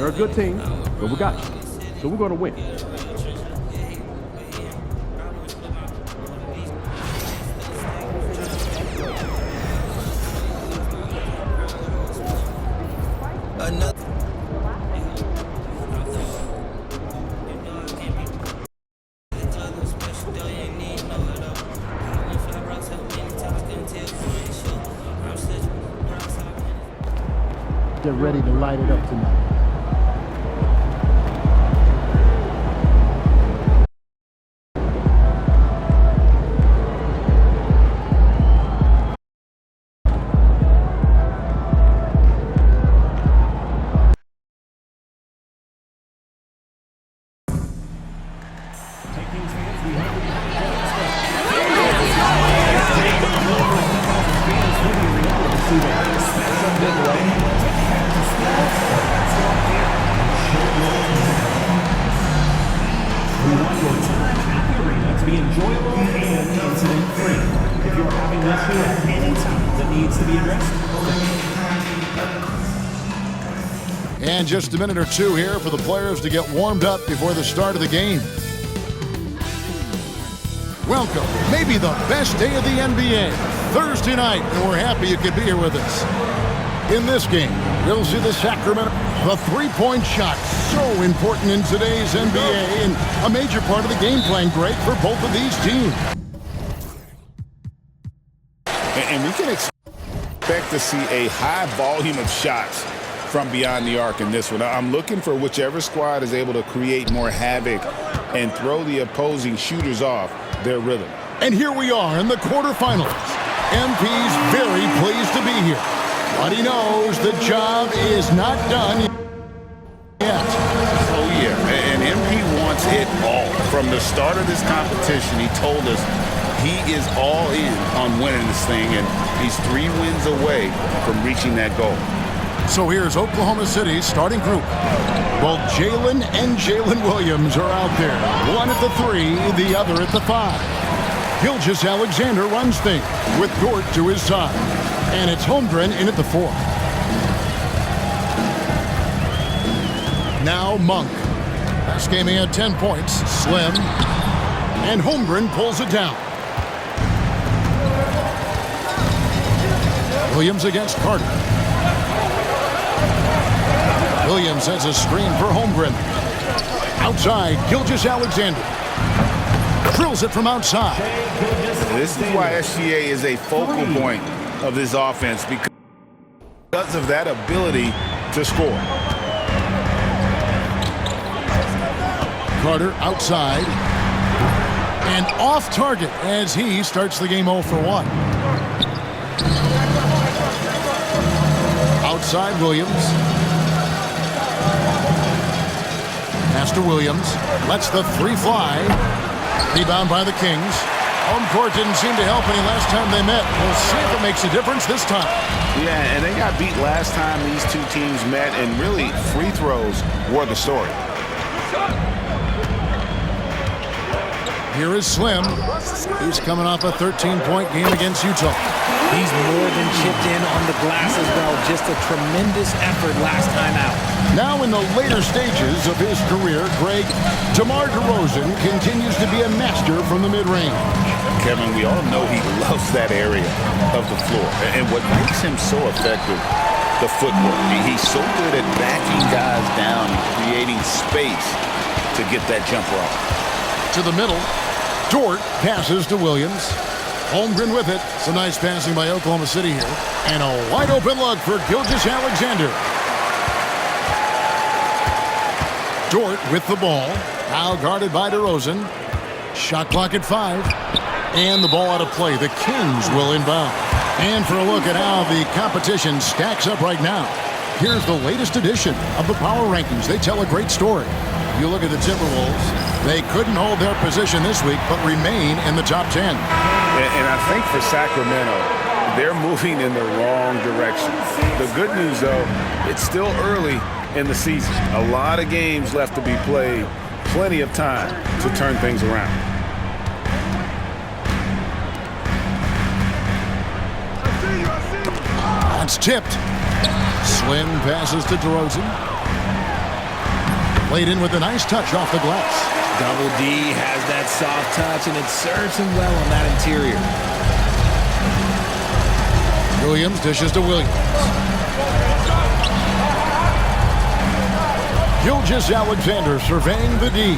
They're a good team, but we got you. So we're going to win. They're ready to light it up tonight. And just a minute or two here for the players to get warmed up before the start of the game. Welcome, maybe the best day of the NBA, Thursday night, and we're happy you could be here with us. In this game, we'll see the Sacramento, the three-point shot, so important in today's NBA, and a major part of the game plan, Greg, for both of these teams. And we can expect to see a high volume of shots from beyond the arc in this one. I'm looking for whichever squad is able to create more havoc and throw the opposing shooters off their rhythm. And here we are in the quarterfinals. MP's very pleased to be here, but he knows the job is not done yet. Oh yeah, and MP wants it all. From the start of this competition, he told us he is all in on winning this thing, and he's 3 wins away from reaching that goal. So here's Oklahoma City's starting group. Both Jalen and Jalen Williams are out there. One at the 3, the other at the 5. Gilgeous-Alexander runs things with Dort to his side. And it's Holmgren in at the 4. Now Monk. Last game he had 10 points. Slim. And Holmgren pulls it down. Williams against Carter. Williams has a screen for Holmgren. Outside, Gilgeous-Alexander. Drills it from outside. This is why SGA is a focal point of this offense, because of that ability to score. Carter outside. And off target as he starts the game 0 for 1. Outside Williams. Pass to Williams. Lets the 3 fly. Rebound by the Kings. Home court didn't seem to help any last time they met. We'll see if it makes a difference this time. Yeah, and they got beat last time these two teams met, and really free throws were the story. Here is Slim. He's coming off a 13-point game against Utah. He's more than chipped in on the glass as well. Just a tremendous effort last time out. Now in the later stages of his career, Greg, DeMar DeRozan continues to be a master from the mid-range. Kevin, we all know he loves that area of the floor. And what makes him so effective, the footwork. He's so good at backing guys down and creating space to get that jumper off. To the middle. Dort passes to Williams. Holmgren with it. Some nice passing by Oklahoma City here. And a wide open look for Gilgeous-Alexander. Dort with the ball. Now guarded by DeRozan. Shot clock at 5. And the ball out of play. The Kings will inbound. And for a look at how the competition stacks up right now, here's the latest edition of the Power Rankings. They tell a great story. You look at the Timberwolves. They couldn't hold their position this week, but remain in the top 10. And I think for Sacramento, they're moving in the wrong direction. The good news, though, it's still early in the season. A lot of games left to be played. Plenty of time to turn things around. That's tipped. Slim passes to DeRozan. Played in with a nice touch off the glass. Double D has that soft touch, and it serves him well on that interior. Williams dishes to Williams. Gilgeous-Alexander surveying the D.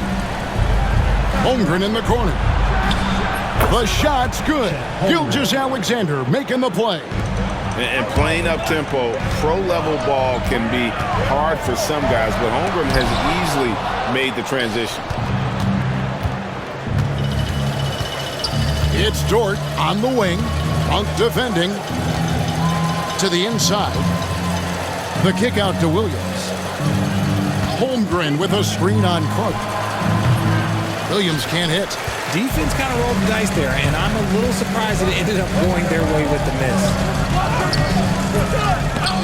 Holmgren in the corner. The shot's good. Gilgeous-Alexander making the play. And playing up-tempo, pro-level ball can be hard for some guys, but Holmgren has easily made the transition. It's Dort on the wing. Punk defending. To the inside. The kick out to Williams. Holmgren with a screen on Carter. Williams can't hit. Defense kind of rolled the dice there, and I'm a little surprised that it ended up going their way with the miss.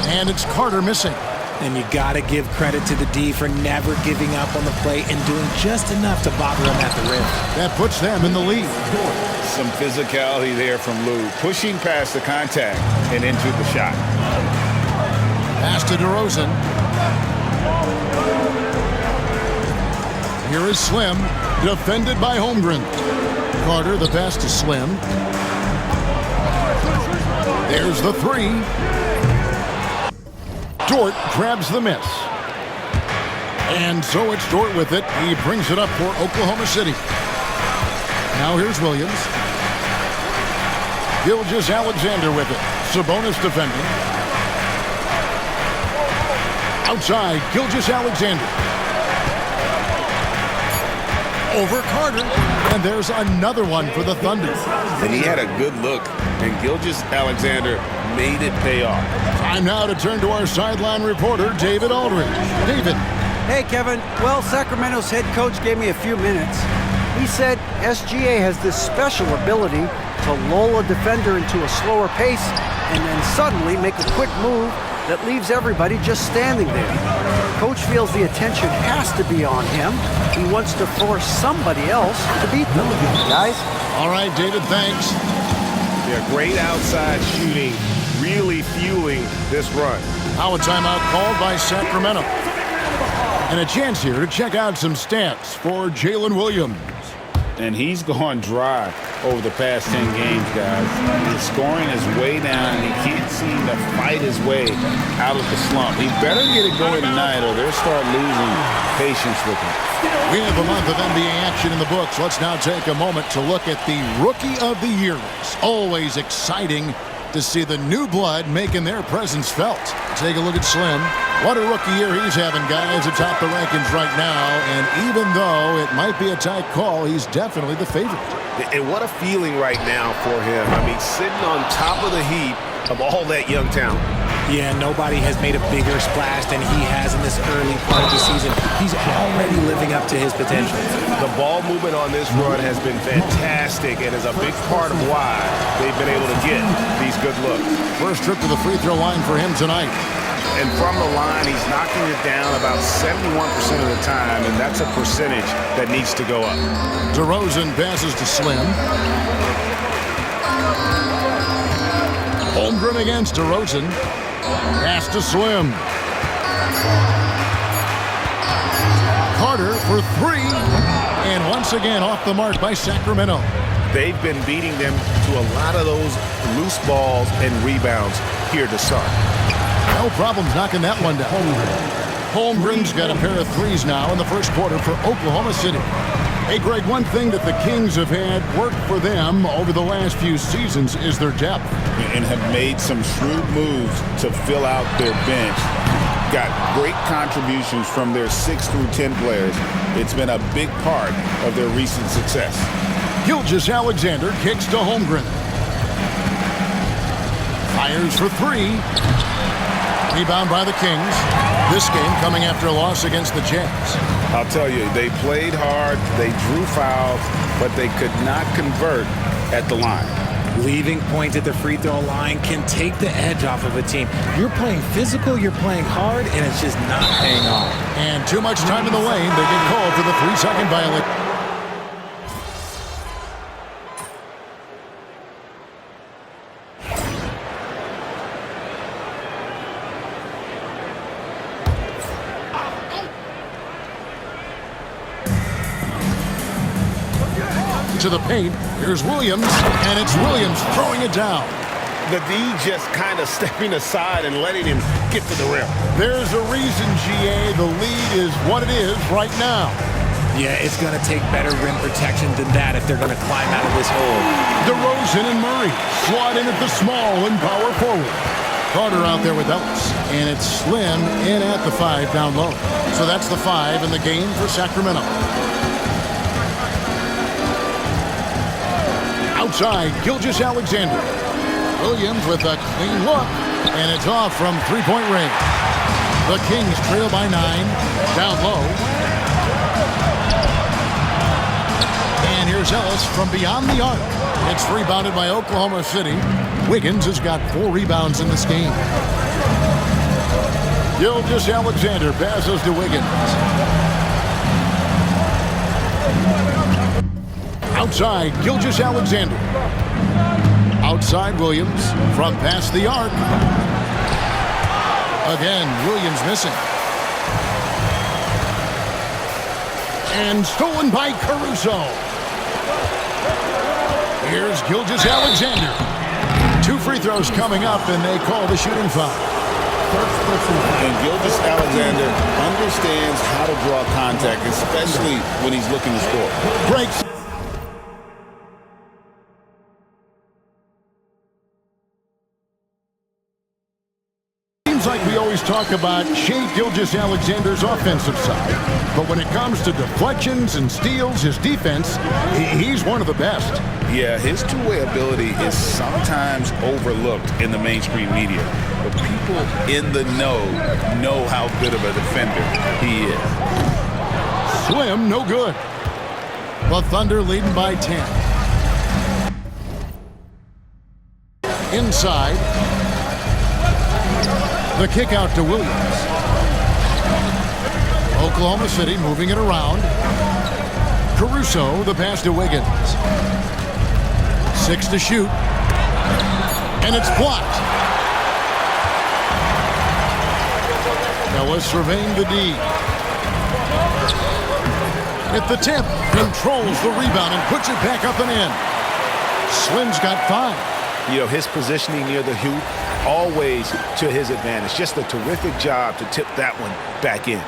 And it's Carter missing. And you got to give credit to the D for never giving up on the play and doing just enough to bother him at the rim. That puts them in the lead. Some physicality there from Lou, pushing past the contact and into the shot. Pass to DeRozan. Here is Slim, defended by Holmgren. Carter, the pass to Slim. There's the three. Dort grabs the miss. And so it's Dort with it. He brings it up for Oklahoma City. Now here's Williams. Gilgeous-Alexander with it. Sabonis defending. Outside, Gilgeous-Alexander. Over Carter. And there's another one for the Thunder. And he had a good look, and Gilgeous-Alexander made it pay off. Time now to turn to our sideline reporter, David Aldridge. David. Hey, Kevin. Well, Sacramento's head coach gave me a few minutes. He said SGA has this special ability to lull a defender into a slower pace and then suddenly make a quick move that leaves everybody just standing there. Coach feels the attention has to be on him. He wants to force somebody else to beat them. Guys? All right, David, thanks. Yeah, great outside shooting, really fueling this run. Now a timeout called by Sacramento. And a chance here to check out some stats for Jalen Williams. And he's gone dry over the past 10 games, guys. His scoring is way down, and he can't seem to fight his way out of the slump. He better get it going tonight, or they'll start losing patience with him. We have a month of NBA action in the books. Let's now take a moment to look at the Rookie of the Year list. Always exciting to see the new blood making their presence felt. Take a look at Slim. What a rookie year he's having, guys, atop the rankings right now. And even though it might be a tight call, he's definitely the favorite. And what a feeling right now for him. I mean, sitting on top of the heap of all that young talent. Yeah, nobody has made a bigger splash than he has in this early part of the season. He's already living up to his potential. The ball movement on this run has been fantastic and is a big part of why they've been able to get these good looks. First trip to the free throw line for him tonight. And from the line, he's knocking it down about 71% of the time, and that's a percentage that needs to go up. DeRozan passes to Slim. Holmgren against DeRozan. Pass to Slim. Carter for three. And once again off the mark by Sacramento. They've been beating them to a lot of those loose balls and rebounds here to start. No problems knocking that one down. Holmgren's got a pair of threes now in the first quarter for Oklahoma City. Hey, Greg, one thing that the Kings have had work for them over the last few seasons is their depth. And have made some shrewd moves to fill out their bench. Got great contributions from their 6 through 10 players. It's been a big part of their recent success. Gilgeous-Alexander kicks to Holmgren. Fires for three. Rebound by the Kings. This game coming after a loss against the Jazz. I'll tell you, they played hard, they drew fouls, but they could not convert at the line. Leaving points at the free throw line can take the edge off of a team. You're playing physical, you're playing hard, and it's just not paying off. And too much time in the lane. They get called for the 3-second violation. to the paint. Here's Williams, and it's Williams throwing it down. The D just kind of stepping aside and letting him get to the rim. There's a reason, GA, the lead is what it is right now. Yeah, it's going to take better rim protection than that if they're going to climb out of this hole. DeRozan and Murray slot in at the small and power forward. Carter out there with Ellis, and it's Slim in at the 5 down low. So that's the 5 in the game for Sacramento. Outside, Gilgeous-Alexander. Williams with a clean look, and it's off from three-point range. The Kings trail by 9, down low. And here's Ellis from beyond the arc. It's rebounded by Oklahoma City. Wiggins has got 4 rebounds in this game. Gilgeous-Alexander passes to Wiggins. Outside, Gilgeous-Alexander. Outside, Williams from past the arc. Again, Williams missing. And stolen by Caruso. Here's Gilgeous-Alexander. 2 free throws coming up, and they call the shooting foul. And Gilgeous-Alexander understands how to draw contact, especially when he's looking to score. Breaks. Seems like we always talk about Shai Gilgeous-Alexander's offensive side, but when it comes to deflections and steals, his defense, he's one of the best. Yeah, his two-way ability is sometimes overlooked in the mainstream media, but people in the know how good of a defender he is. Slim, no good. The Thunder leading by 10. Inside. The kick out to Williams. Oklahoma City moving it around. Caruso, the pass to Wiggins. 6 to shoot. And it's blocked. Ellis surveying the D. At the tip, controls the rebound and puts it back up and in. Slim's got 5. You know, his positioning near the hoop, always to his advantage. Just a terrific job to tip that one back in.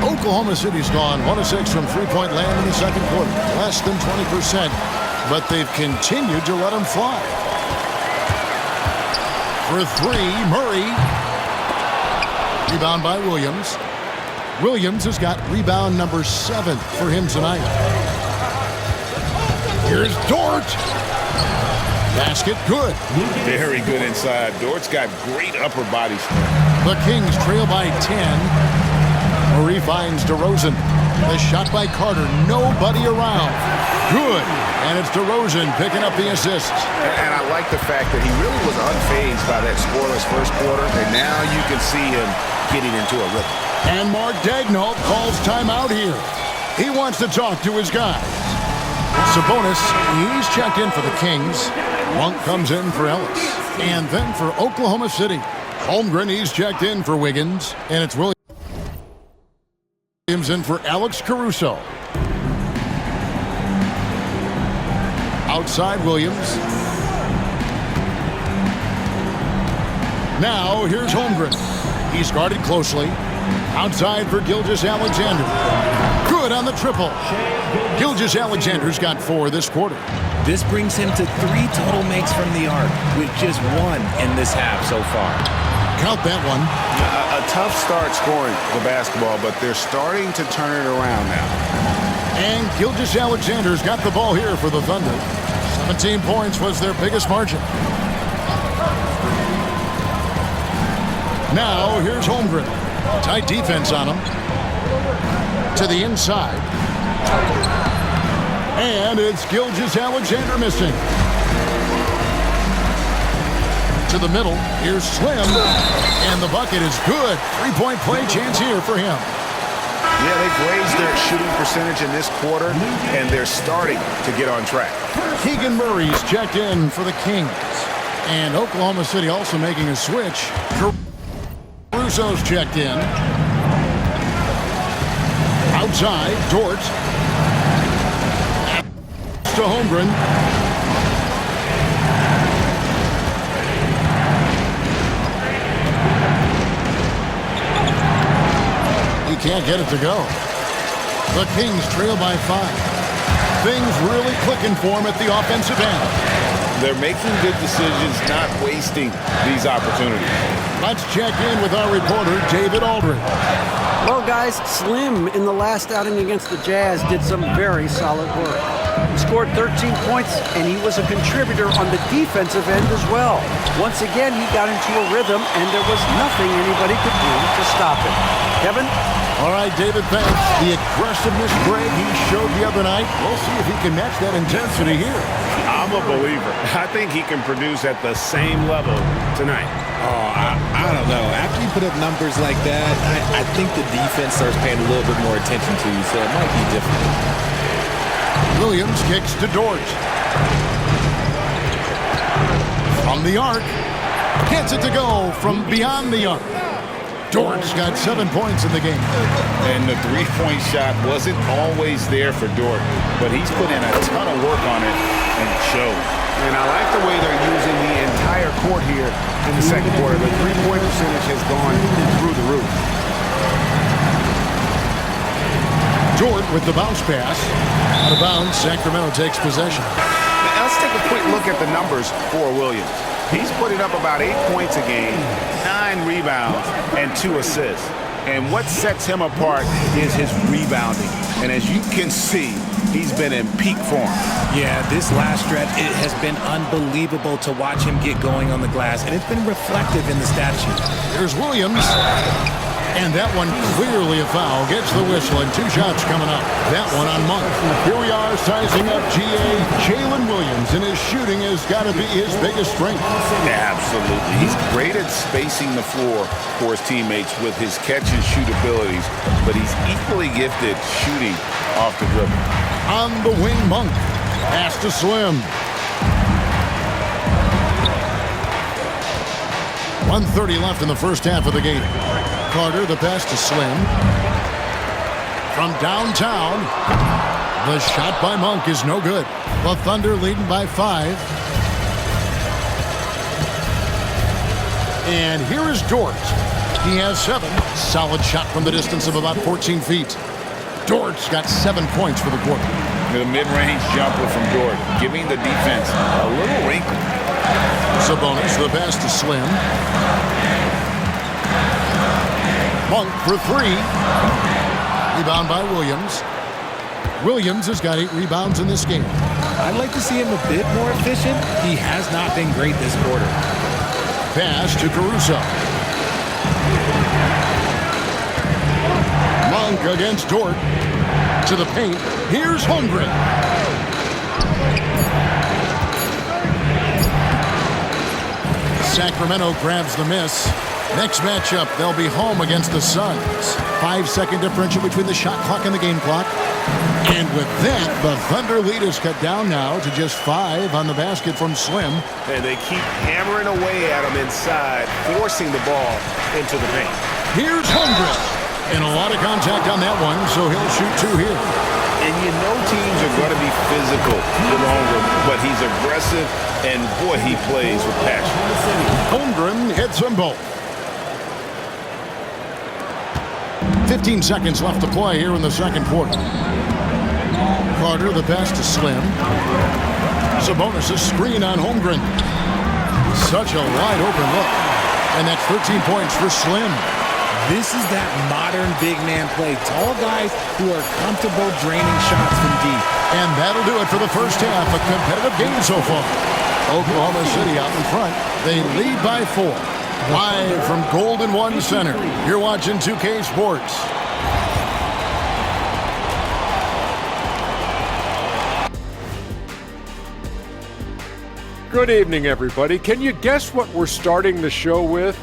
Oklahoma City's gone 1 of 6 from three-point land in the second quarter. Less than 20%, but they've continued to let them fly. For 3, Murray. Rebound by Williams. Williams has got rebound number 7 for him tonight. Here's Dort. Basket good. Very good inside. Dort's got great upper body strength. The Kings trail by 10. Murray finds DeRozan. The shot by Carter. Nobody around. Good. And it's DeRozan picking up the assist. And I like the fact that he really was unfazed by that scoreless first quarter. And now you can see him getting into a rhythm. And Mark Daigneault calls timeout here. He wants to talk to his guys. Sabonis, he's checked in for the Kings. Monk comes in for Ellis. And then for Oklahoma City, Holmgren, he's checked in for Wiggins. And it's Williams in for Alex Caruso. Outside Williams. Now here's Holmgren. He's guarded closely. Outside for Gilgeous-Alexander. Good on the triple. Gilgeous-Alexander's got 4 this quarter. This brings him to 3 total makes from the arc, with just 1 in this half so far. Count that one. A tough start scoring the basketball, but they're starting to turn it around now. And Gilgeous-Alexander's got the ball here for the Thunder. 17 points was their biggest margin. Now here's Holmgren. Tight defense on him. To the inside. And it's Gilgeous-Alexander missing. To the middle. Here's Slim. And the bucket is good. 3-point play chance here for him. Yeah, they've raised their shooting percentage in this quarter, and they're starting to get on track. Keegan Murray's checked in for the Kings. And Oklahoma City also making a switch. Caruso's checked in. Outside, Dort. To Holmgren. He can't get it to go. The Kings trail by 5. Things really clicking for him at the offensive end. They're making good decisions, not wasting these opportunities. Let's check in with our reporter, David Aldridge. Well, guys, Slim in the last outing against the Jazz did some very solid work. He scored 13 points, and he was a contributor on the defensive end as well. Once again, he got into a rhythm, and there was nothing anybody could do to stop him. Kevin? All right, David, thanks. The aggressiveness, Greg, he showed the other night. We'll see if he can match that intensity here. I'm a believer. I think he can produce at the same level tonight. Oh, I don't know. After you put up numbers like that, I think the defense starts paying a little bit more attention to you, so it might be different. Williams kicks to Dort. From the arc. Gets it to go from beyond the arc. Dort's got 7 points in the game. And the three-point shot wasn't always there for Dort, but he's put in a ton of work on it, and it shows. And I like the way they're using the entire court here in the second quarter. The three-point percentage has gone through the roof. Dort with the bounce pass. Out of bounds, Sacramento takes possession. Now, let's take a quick look at the numbers for Williams. He's putting up about 8 points a game, 9 rebounds, and 2 assists. And what sets him apart is his rebounding. And as you can see, he's been in peak form. Yeah, this last stretch, it has been unbelievable to watch him get going on the glass, and it's been reflective in the stat sheet. Here's Williams. And that one clearly a foul. Gets the whistle, and 2 shots coming up. That one on Monk. Here we are sizing up GA Jalen Williams, and his shooting has got to be his biggest strength. Absolutely. He's great at spacing the floor for his teammates with his catch-and-shoot abilities, but he's equally gifted shooting off the dribble. On the wing, Monk. Pass to Slim. 1:30 left in the first half of the game. Carter, the pass to Slim. From downtown, the shot by Monk is no good. The Thunder leading by 5. And here is Dort. He has 7. Solid shot from the distance of about 14 feet. Dort's got 7 points for the quarter. The mid-range jumper from Dort, giving the defense a little wrinkle. Sabonis, the pass to Slim. Monk for 3. Rebound by Williams. Williams has got 8 rebounds in this game. I'd like to see him a bit more efficient. He has not been great this quarter. Pass to Caruso. Monk against Dort. To the paint. Here's Holmgren. Sacramento grabs the miss. Next matchup, they'll be home against the Suns. 5-second differential between the shot clock and the game clock. And with that, the Thunder lead is cut down now to just 5 on the basket from Slim. And they keep hammering away at him inside, forcing the ball into the paint. Here's Holmgren. And a lot of contact on that one, so he'll shoot 2 here. And you know teams are going to be physical with Holmgren, but he's aggressive, and boy, he plays with passion. Holmgren hits them both. 15 seconds left to play here in the second quarter. Carter, the pass to Slim. Sabonis, a screen on Holmgren. Such a wide open look. And that's 13 points for Slim. This is that modern big man play. Tall guys who are comfortable draining shots from deep. And that'll do it for the first half. A competitive game so far. Oklahoma City out in front. They lead by 4. Live from Golden One Center. You're watching 2K Sports. Good evening, everybody. Can you guess what we're starting the show with?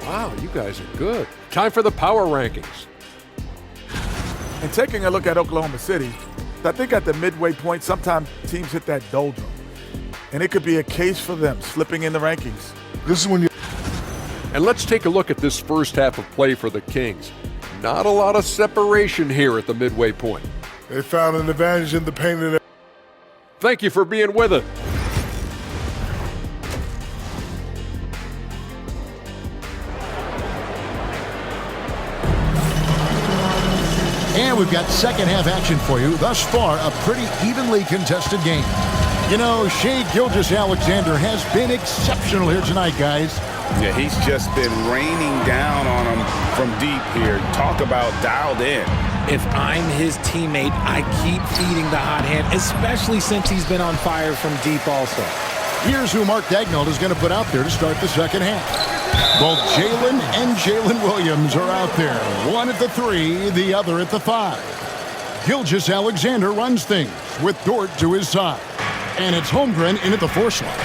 Wow, you guys are good. Time for the power rankings. And taking a look at Oklahoma City, I think at the midway point, sometimes teams hit that doldrum. And it could be a case for them slipping in the rankings. This is when you... And let's take a look at this first half of play for the Kings. Not a lot of separation here at the midway point. They found an advantage in the paint and Thank you for being with us. And we've got second half action for you. Thus far, a pretty evenly contested game. You know, Shai Gilgeous-Alexander has been exceptional here tonight, guys. Yeah, he's just been raining down on him from deep here. Talk about dialed in. If I'm his teammate, I keep feeding the hot hand, especially since he's been on fire from deep also. Here's who Mark Daigneault is going to put out there to start the second half. Both Jalen and Jalen Williams are out there. One at the 3, the other at the 5. Gilgeous-Alexander runs things with Dort to his side. And it's Holmgren in at the 4 slot.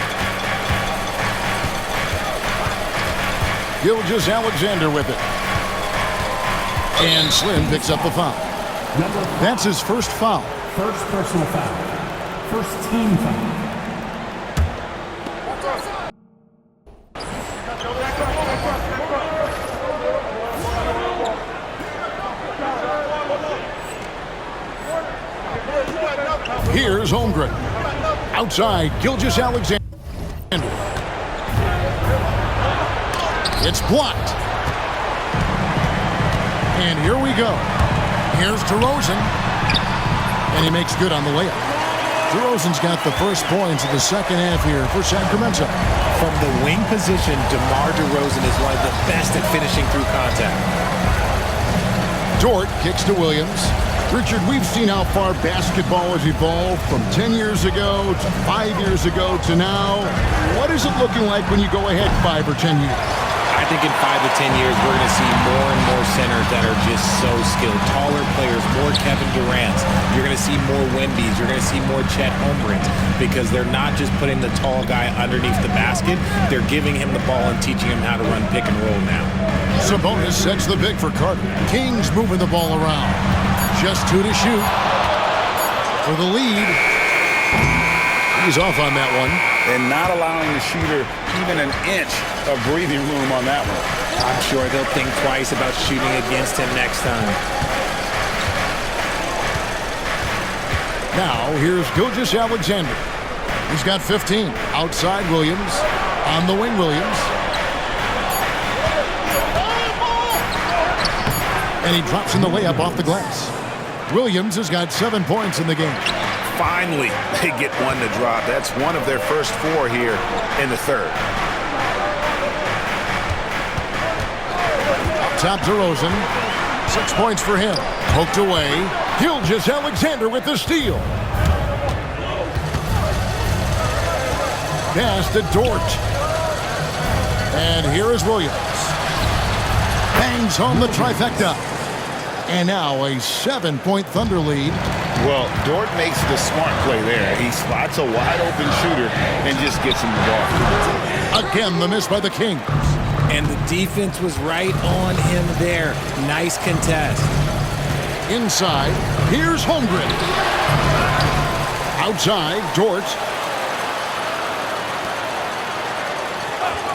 Gilgeous-Alexander with it. And Slim picks up the foul. That's his first foul. First personal foul. First team foul. Here's Holmgren. Outside, Gilgeous-Alexander. It's blocked. And here we go. Here's DeRozan. And he makes good on the layup. DeRozan's got the first points of the second half here for Sacramento. From the wing position, DeMar DeRozan is one of the best at finishing through contact. Dort kicks to Williams. Richard, we've seen how far basketball has evolved from 10 years ago to 5 years ago to now. What is it looking like when you go ahead 5 or 10 years? I think in 5 to 10 years, we're going to see more and more centers that are just so skilled. Taller players, more Kevin Durant's. You're going to see more Wembys. You're going to see more Chet Holmgrens because they're not just putting the tall guy underneath the basket. They're giving him the ball and teaching him how to run pick and roll now. Sabonis sets the big for Carter. Kings moving the ball around. Just 2 to shoot. For the lead. He's off on that one. And not allowing the shooter even an inch of breathing room on that one. I'm sure they'll think twice about shooting against him next time. Now, here's Gilgeous-Alexander. He's got 15. Outside Williams. On the wing, Williams. And he drops in the layup off the glass. Williams has got 7 points in the game. Finally, they get one to drop. That's one of their first 4 here in the third. Up top to DeRozan. 6 points for him. Poked away. Gilgeous-Alexander with the steal. Pass to Dort. And here is Williams. Bangs home the trifecta. And now a 7-point Thunder lead. Well, Dort makes the smart play there. He spots a wide-open shooter and just gets him the ball. Again, the miss by the Kings. And the defense was right on him there. Nice contest. Inside, here's Holmgren. Outside, Dort.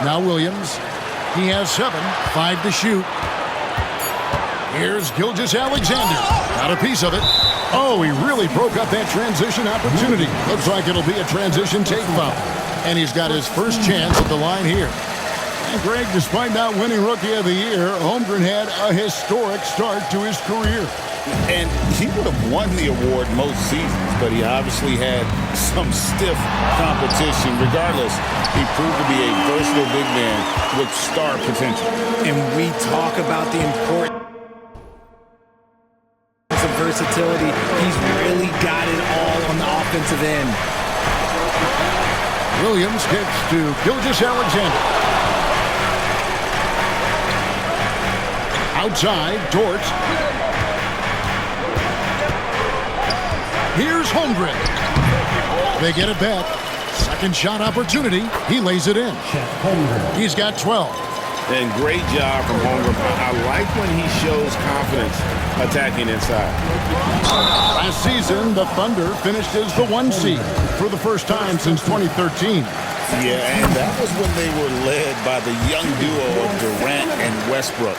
Now Williams. He has 7, 5 to shoot. Here's Gilgeous-Alexander. Got a piece of it. Oh, he really broke up that transition opportunity. Looks like it'll be a transition take foul. And he's got his first chance at the line here. And Greg, despite not winning Rookie of the Year, Holmgren had a historic start to his career. And he would have won the award most seasons, but he obviously had some stiff competition. Regardless, he proved to be a versatile big man with star potential. And we talk about the importance of versatility. He's really got it all on the offensive end. Williams kicks to Gilgeous-Alexander. Outside, Dort. Here's Holmgren. They get it back. Second shot opportunity. He lays it in. He's got 12. And great job from Holmgren. I like when he shows confidence attacking inside. Last season, the Thunder finished as the 1 seed for the first time since 2013. Yeah, and that was when they were led by the young duo of Durant and Westbrook.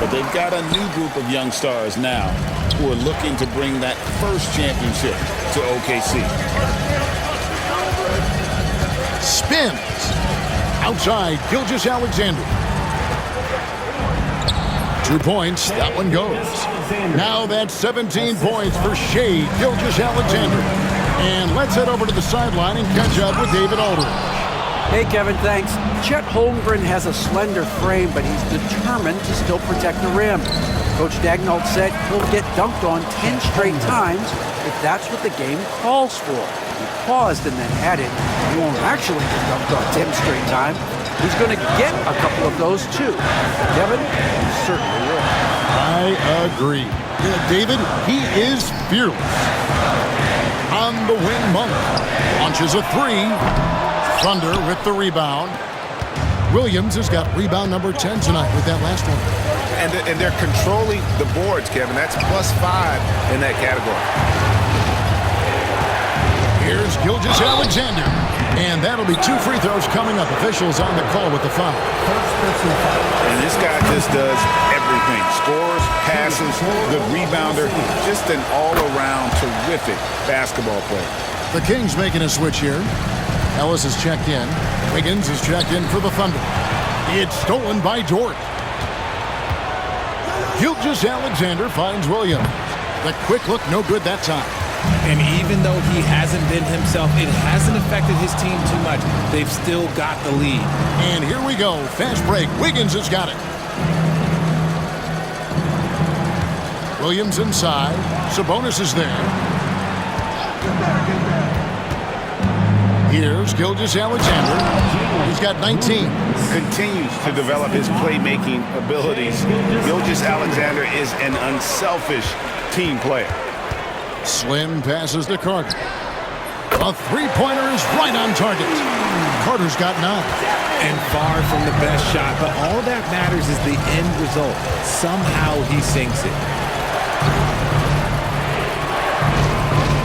But they've got a new group of young stars now who are looking to bring that first championship to OKC. Spins. Outside, Gilgeous-Alexander. 2 points, that one goes. Now that's 17 points for Shai Gilgeous-Alexander. And let's head over to the sideline and catch up with David Aldridge. Hey, Kevin, thanks. Chet Holmgren has a slender frame, but he's determined to still protect the rim. Coach Daigneault said he'll get dunked on 10 straight times if that's what the game calls for. He paused and then added, he won't actually get dunked on 10 straight times. He's going to get a couple of those, too. Kevin, he certainly will. I agree. Yeah, David, he is fearless. On the wing, Monk launches a three. Thunder with the rebound. Williams has got rebound number 10 tonight with that last one. And they're controlling the boards, Kevin. That's +5 in that category. Here's Gilgeous-Alexander. And that'll be 2 free throws coming up. Officials on the call with the foul. And this guy just does everything. Scores, passes, good rebounder. Just an all-around terrific basketball player. The Kings making a switch here. Ellis is checked in. Wiggins is checked in for the Thunder. It's stolen by Dort. Gilgeous-Alexander finds Williams. The quick look, no good that time. And even though he hasn't been himself, it hasn't affected his team too much. They've still got the lead. And here we go. Fast break. Wiggins has got it. Williams inside. Sabonis is there. Here's Gilgeous-Alexander. He's got 19. Continues to develop his playmaking abilities. Gilgeous-Alexander is an unselfish team player. Slim passes to Carter. A three-pointer is right on target. Carter's got 9. And far from the best shot, but all that matters is the end result. Somehow he sinks it.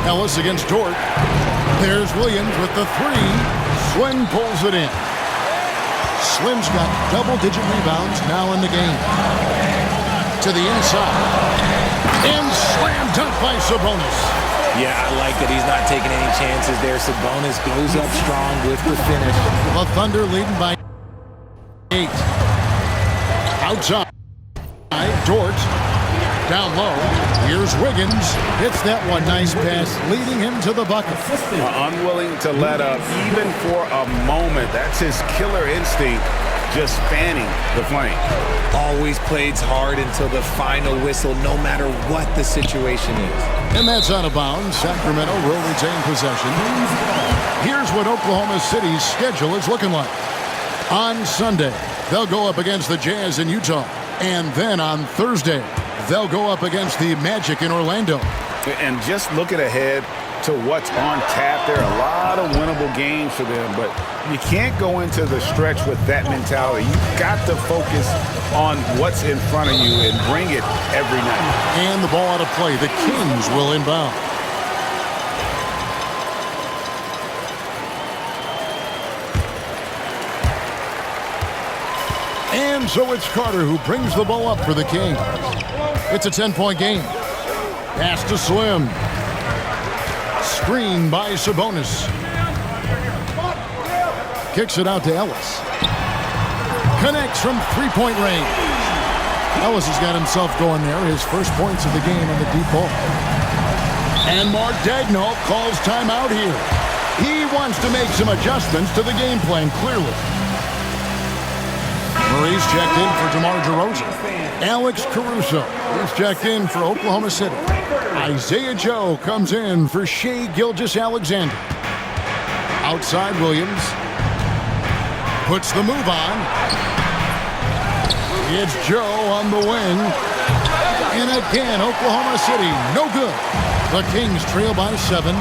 Ellis against Dort. There's Williams with the 3. Slim pulls it in. Slim's got double-digit rebounds now in the game. To the inside. And slam dunk by Sabonis. Yeah, I like that he's not taking any chances there. Sabonis goes up strong with the finish. The Thunder leading by 8. Outside. Dort. Down low. Here's Wiggins. Hits that one. Nice pass, leading him to the bucket. Unwilling to let up even for a moment. That's his killer instinct. Just fanning the flame. Always plays hard until the final whistle, no matter what the situation is. And that's out of bounds. Sacramento will retain possession. Here's what Oklahoma City's schedule is looking like. On Sunday, they'll go up against the Jazz in Utah. And then on Thursday, they'll go up against the Magic in Orlando. And just looking ahead to what's on tap, there are a lot of winnable games for them, but you can't go into the stretch with that mentality. You've got to focus on what's in front of you and bring it every night. And the ball out of play. The Kings will inbound. And so it's Carter who brings the ball up for the Kings. It's a 10-point game. Pass to Slim. Screen by Sabonis. Kicks it out to Ellis. Connects from three-point range. Ellis has got himself going there. His first points of the game on the deep ball. And Mark Daigneault calls timeout here. He wants to make some adjustments to the game plan, clearly. Murray's checked in for DeMar DeRozan. Alex Caruso is checked in for Oklahoma City. Isaiah Joe comes in for Shai Gilgeous-Alexander. Outside Williams. Puts the move on. It's Joe on the wing. And again, Oklahoma City, no good. The Kings trail by 7.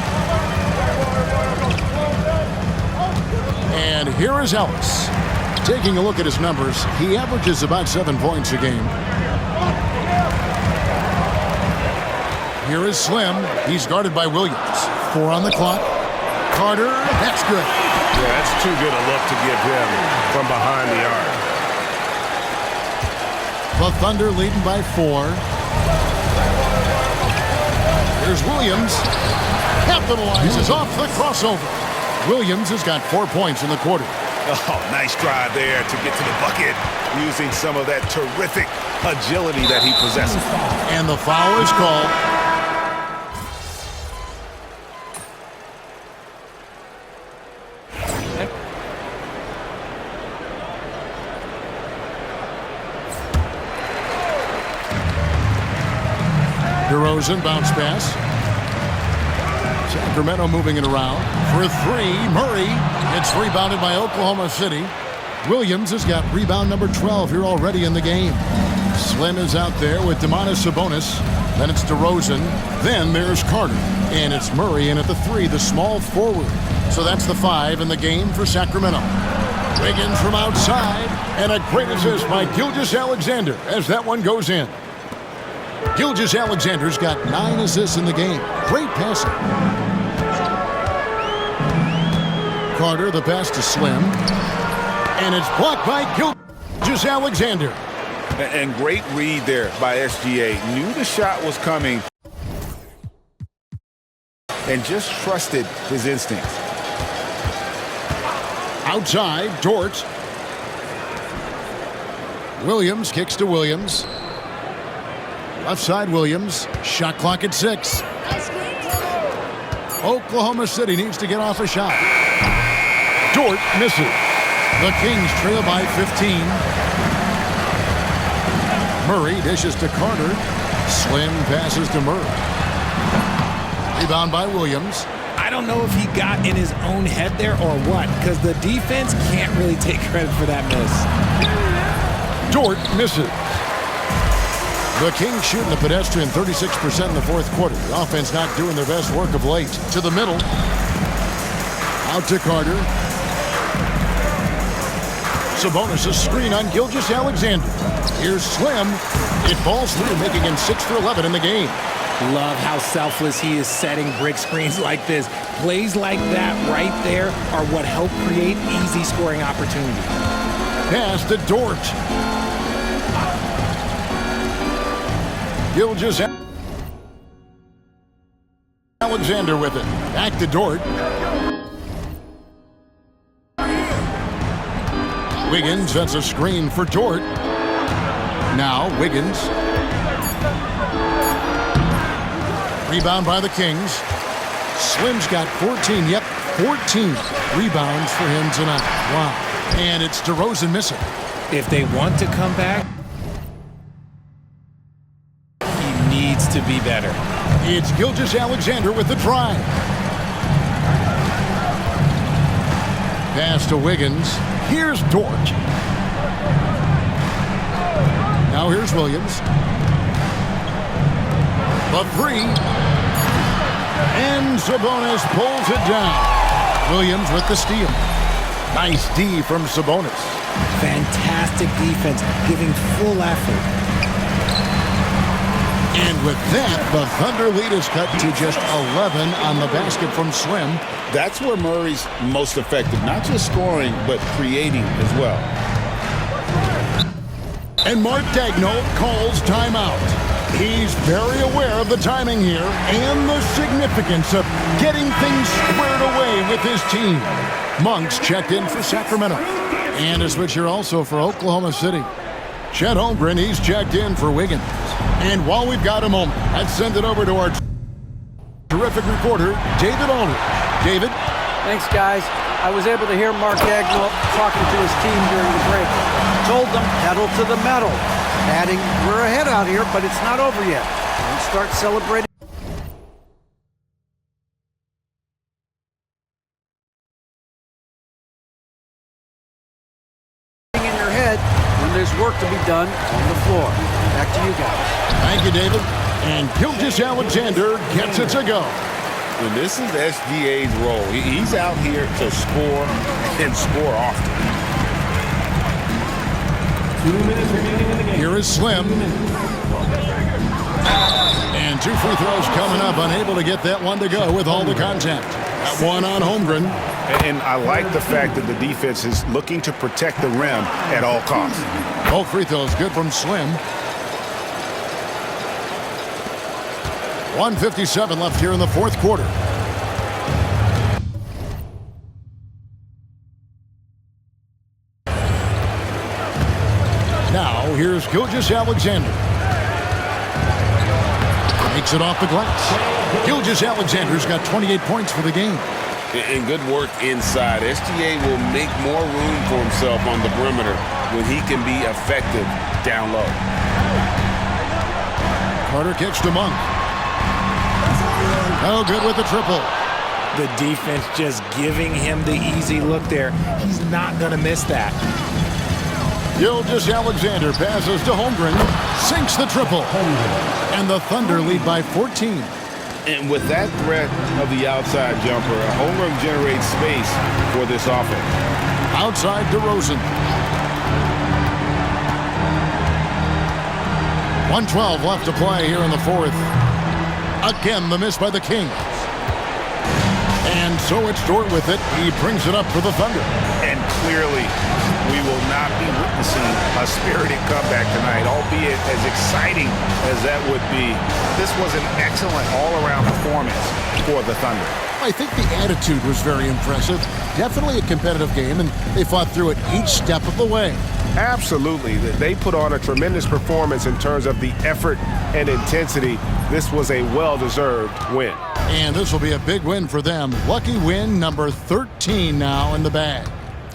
And here is Ellis. Taking a look at his numbers, he averages about 7 points a game. Here is Slim. He's guarded by Williams. 4 on the clock. Carter, that's good. Yeah, that's too good a look to give him from behind the arc. The Thunder leading by 4. Here's Williams. Capitalizes off the crossover. Williams has got 4 points in the quarter. Oh, nice drive there to get to the bucket using some of that terrific agility that he possesses. And the foul is called. DeRozan bounce pass. Sacramento moving it around. For 3, Murray. It's rebounded by Oklahoma City. Williams has got rebound number 12 here already in the game. Slim is out there with Domantas Sabonis. Then it's DeRozan. Then there's Carter. And it's Murray in at the 3, the small forward. So that's the 5 in the game for Sacramento. Wiggins from outside. And a great assist by Gilgeous-Alexander as that one goes in. Gilgeous-Alexander's got 9 assists in the game. Great passing. Carter, the pass to Slim. And it's blocked by Gilgeous-Alexander. And great read there by SGA. Knew the shot was coming and just trusted his instincts. Outside, Dort. Williams kicks to Williams. Left side, Williams. Shot clock at 6. Oklahoma City needs to get off a shot. Dort misses. The Kings trail by 15. Murray dishes to Carter. Slim passes to Murray. Rebound by Williams. I don't know if he got in his own head there or what, because the defense can't really take credit for that miss. Dort misses. The Kings shooting the pedestrian 36% in the fourth quarter. The offense not doing their best work of late. To the middle. Out to Carter. Sabonis a screen on Gilgeous-Alexander. Here's Slim. It falls through, making him 6 for 11 in the game. Love how selfless he is setting brick screens like this. Plays like that right there are what help create easy scoring opportunities. Pass to Dort. Gilgeous-Alexander with it. Back to Dort. Wiggins sets a screen for Dort. Now Wiggins. Rebound by the Kings. Slim's got 14. Yep, 14 rebounds for him tonight. Wow. And it's DeRozan missing. If they want to come back, he needs to be better. It's Gilgeous-Alexander with the drive. Pass to Wiggins. Here's Dort. Now here's Williams. The 3. And Sabonis pulls it down. Williams with the steal. Nice D from Sabonis. Fantastic defense, giving full effort. And with that, the Thunder lead is cut to just 11 on the basket from Slim. That's where Murray's most effective, not just scoring, but creating as well. And Mark Daigneault calls timeout. He's very aware of the timing here and the significance of getting things squared away with his team. Monks checked in for Sacramento. And a switch here also for Oklahoma Chet Holmgren, he's checked in for Wiggins. And while we've got a moment, let's send it over to our terrific reporter, David Aldridge. David? Thanks, guys. I was able to hear Mark Daigneault talking to his team during the break. Told them, pedal to the metal. Adding, we're ahead out here, but it's not over yet. Don't start celebrating in your head when there's work to be done on the floor. Back to you guys. Thank you, David. And Gilgeous-Alexander gets it to go. And this is SGA's role. He's out here to score and score often. 2 minutes remaining in the game. Here is Slim. And 2 free throws coming up. Unable to get that one to go with all the contact. That one on Holmgren. And I like the fact that the defense is looking to protect the rim at all costs. Both free throws good from Slim. 1:57 left here in the fourth quarter. Now here's Gilgeous-Alexander. Makes it off the glass. Gilgeous-Alexander's got 28 points for the game. And good work inside. SGA will make more room for himself on the perimeter when he can be effective down low. Carter kicks to Monk. Oh, good with the triple. The defense just giving him the easy look there. He's not going to miss that. Gilgeous-Alexander passes to Holmgren. Sinks the triple. And the Thunder lead by 14. And with that threat of the outside jumper, Holmgren generates space for this offense. Outside DeRozan. 1:12 left to play here in the fourth. Again, the miss by the Kings. And so it's Dort with it. He brings it up for the Thunder. And clearly, we will not be witnessing a spirited comeback tonight, albeit as exciting as that would be. This was an excellent all-around performance for the Thunder. I think the attitude was very impressive. Definitely a competitive game, and they fought through it each step of the way. Absolutely. They put on a tremendous performance in terms of the effort and intensity. This was a well-deserved win. And this will be a big win for them. Lucky win number 13 now in the bag.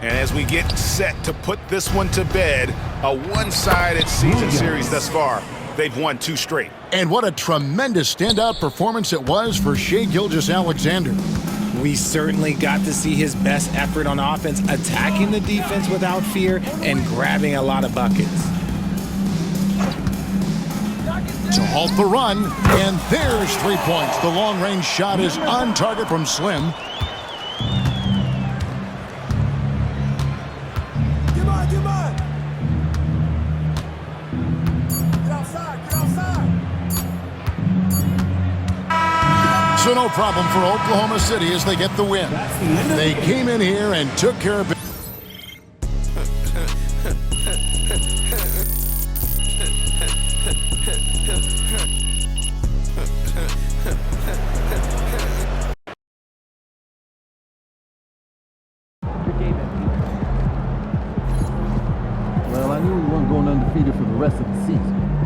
And as we get set to put this one to bed, a one-sided season series thus far. They've won 2 straight. And what a tremendous standout performance it was for Shai Gilgeous-Alexander. We certainly got to see his best effort on offense, attacking the defense without fear and grabbing a lot of buckets. To halt the run, and there's 3 points. The long-range shot is on target from Slim. So no problem for Oklahoma City as they get the win. They came in here and took care of it. Well, I knew we weren't going undefeated for the rest of the season.